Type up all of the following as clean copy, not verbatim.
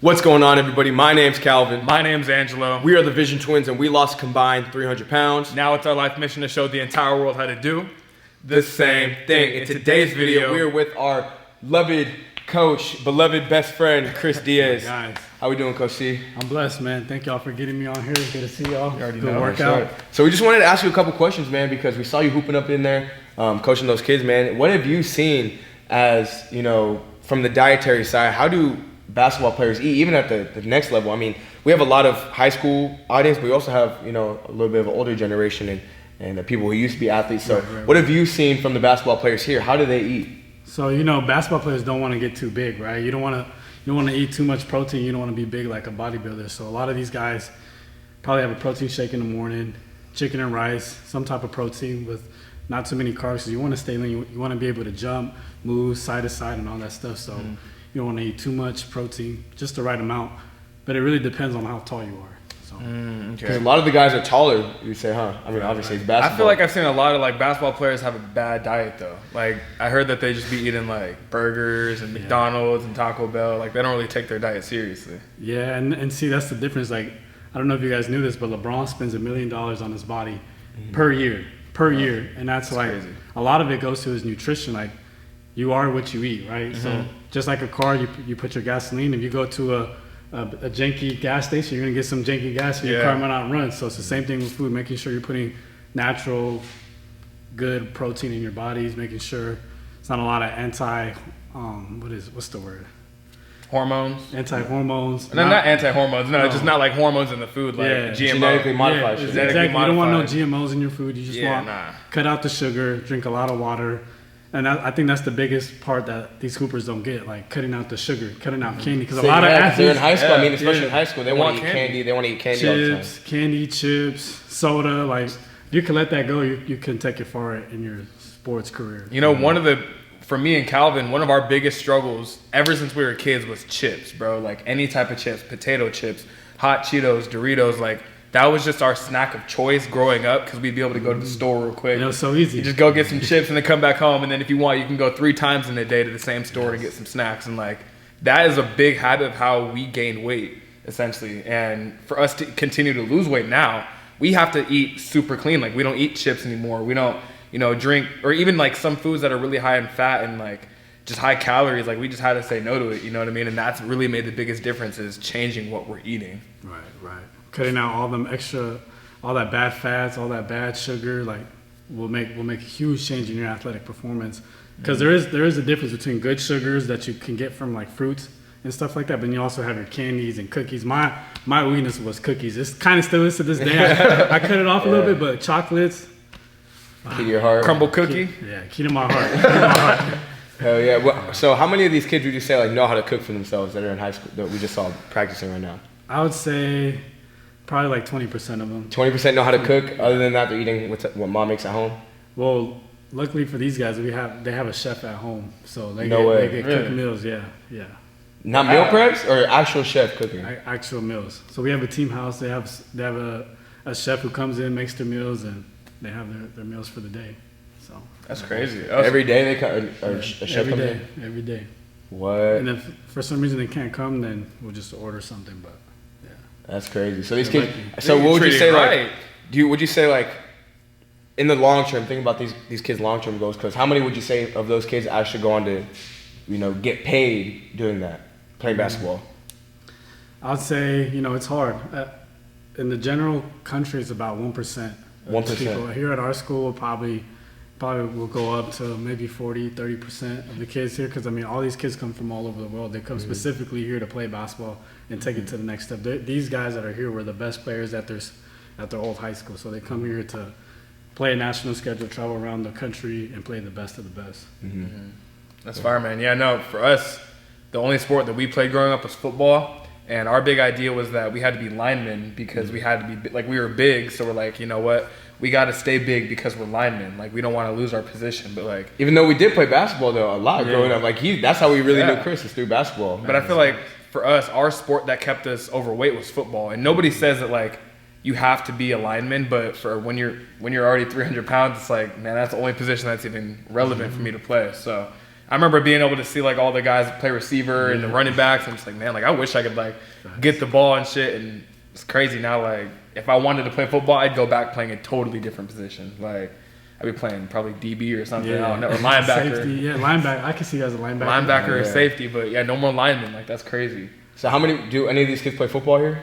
What's going on, everybody? My name's Kalvin. My name's Angelo. We are the Vision Twins, and we lost combined 300 pounds. Now it's our life mission to show the entire world how to do The same thing. In today's video, we are with our beloved coach, beloved best friend, Chris Diaz. Hey guys, how we doing, Coach C? I'm blessed, man. Thank y'all for getting me on here. Good to see y'all. You already Good know. workout. So we just wanted to ask you a couple questions, man, because we saw you hooping up in there, coaching those kids, man. What have you seen as, from the dietary side? How do basketball players eat, even at the next level? I mean, we have a lot of high school audience, but we also have, a little bit of an older generation and the people who used to be athletes. So what have you seen from the basketball players here? How do they eat? So, basketball players don't want to get too big, right? You don't want to eat too much protein. You don't want to be big like a bodybuilder. So a lot of these guys probably have a protein shake in the morning, chicken and rice, some type of protein with not too many carbs. Because you want to stay lean. You want to be able to jump, move side to side and all that stuff. So you don't want to eat too much protein, just the right amount. But it really depends on how tall you are. So. Because a lot of the guys are taller, you say, huh? I mean, obviously it's basketball. I feel like I've seen a lot of basketball players have a bad diet though. Like I heard that they just be eating burgers and McDonald's and Taco Bell. They don't really take their diet seriously. Yeah, and see, that's the difference. I don't know if you guys knew this, but LeBron spends $1 million on his body per year, and that's crazy. A lot of it goes to his nutrition. You are what you eat, right? So just like a car, you put your gasoline. If you go to a janky gas station, you're gonna get some janky gas and your car might not run. So it's the same thing with food, making sure you're putting natural, good protein in your bodies, making sure it's not a lot of what's the word? Hormones? Anti-hormones. No, not anti-hormones. No, just not hormones in the food, GMO. Genetically modified shit. Exactly. You don't want no GMOs in your food. You just want cut out the sugar, drink a lot of water. And I think that's the biggest part that these hoopers don't get, cutting out the sugar, cutting out candy. Because a lot of athletes, they're in high school. especially in high school, they want to eat candy. They want to eat candy all the time. Candy, chips, soda. If you can let that go, you can take it far in your sports career. For me and Kalvin, one of our biggest struggles ever since we were kids was chips, bro. Any type of chips, potato chips, hot Cheetos, Doritos, that was just our snack of choice growing up because we'd be able to go to the store real quick. It was so easy. You just go get some chips and then come back home. And then if you want, you can go 3 times in a day to the same store to get some snacks. And that is a big habit of how we gain weight, essentially. And for us to continue to lose weight now, we have to eat super clean. We don't eat chips anymore. We don't, drink, or even some foods that are really high in fat and just high calories. We just had to say no to it. You know what I mean? And that's really made the biggest difference is changing what we're eating. Right. Cutting out all that bad fats, all that bad sugar, will make a huge change in your athletic performance. Because there is a difference between good sugars that you can get from fruits and stuff like that, but then you also have your candies and cookies. My weakness was cookies. It's kind of still is to this day. I cut it off a little bit, but chocolates. Key to your heart. Crumble cookie. Key to my heart. Hell yeah. Well, so how many of these kids would you say know how to cook for themselves that are in high school that we just saw practicing right now? I would say probably 20% of them. 20% know how to cook. Other than that, they're eating what mom makes at home. Well, luckily for these guys, they have a chef at home, so they get cooked meals. Yeah. Not meal preps or actual chef cooking. Actual meals. So we have a team house. They have a chef who comes in, makes their meals, and they have their meals for the day. So that's crazy. Every day they come. A chef comes in? Every day. What? And if for some reason they can't come, then we'll just order something. But that's crazy. So these kids. So what would you say would you say in the long term? Think about these kids' long term goals. Because how many would you say of those kids actually go on to, get paid doing that, playing basketball? I'd say it's hard. In the general country, it's about 1%. 1%. People here at our school probably will go up to maybe 40-30% of the kids here, because all these kids come from all over the world. They come specifically here to play basketball and take it to the next step. These guys that are here were the best players at their old high school, so they come here to play a national schedule, travel around the country, and play the best of the best. That's fire, man. Yeah, no, for us, the only sport that we played growing up was football. And our big idea was that we had to be linemen because we had to be we were big. So we're you know what? We got to stay big because we're linemen. We don't want to lose our position. But even though we did play basketball though a lot growing up, that's how we really knew Chris is through basketball. But I feel for us, our sport that kept us overweight was football. And nobody says that you have to be a lineman. But for when you're already 300 pounds, it's man, that's the only position that's even relevant for me to play. So I remember being able to see like all the guys play receiver and the running backs. I'm just like, man, like I wish I could like get the ball and shit. And it's crazy now. Like if I wanted to play football, I'd go back playing a totally different position. Like I'd be playing probably DB or something. I don't know, or linebacker. Safety, yeah, linebacker. I can see you as a linebacker. Linebacker or safety, but yeah, no more linemen. Like that's crazy. So do any of these kids play football here?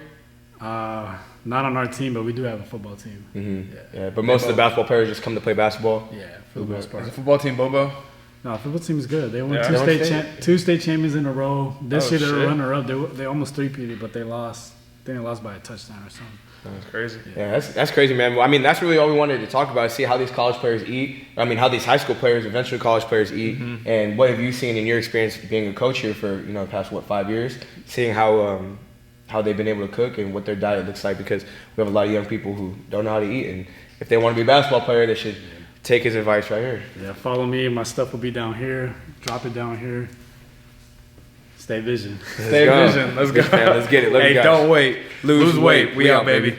Not on our team, but we do have a football team. Mm-hmm. Yeah, but most of the basketball players just come to play basketball. Yeah, for the most part. Is the football team Bobo? No, football team is good. They won Yeah. two state champions in a row. This Oh, year they were shit. runner-up. They almost three-peated, but they lost. I think they lost by a touchdown or something. That's crazy. Yeah, that's crazy, man. I mean, that's really all we wanted to talk about, is see how these college players eat. I mean, how these high school players, eventually college players eat, and what have you seen in your experience being a coach here for, the past, 5 years, seeing how they've been able to cook and what their diet looks like, because we have a lot of young people who don't know how to eat, and if they want to be a basketball player, they should take his advice right here. Yeah, follow me. My stuff will be down here. Drop it down here. Stay vision. Stay vision. Let's go. Man, let's get it. Love you Hey, guys. don't wait. Lose weight. We out, baby.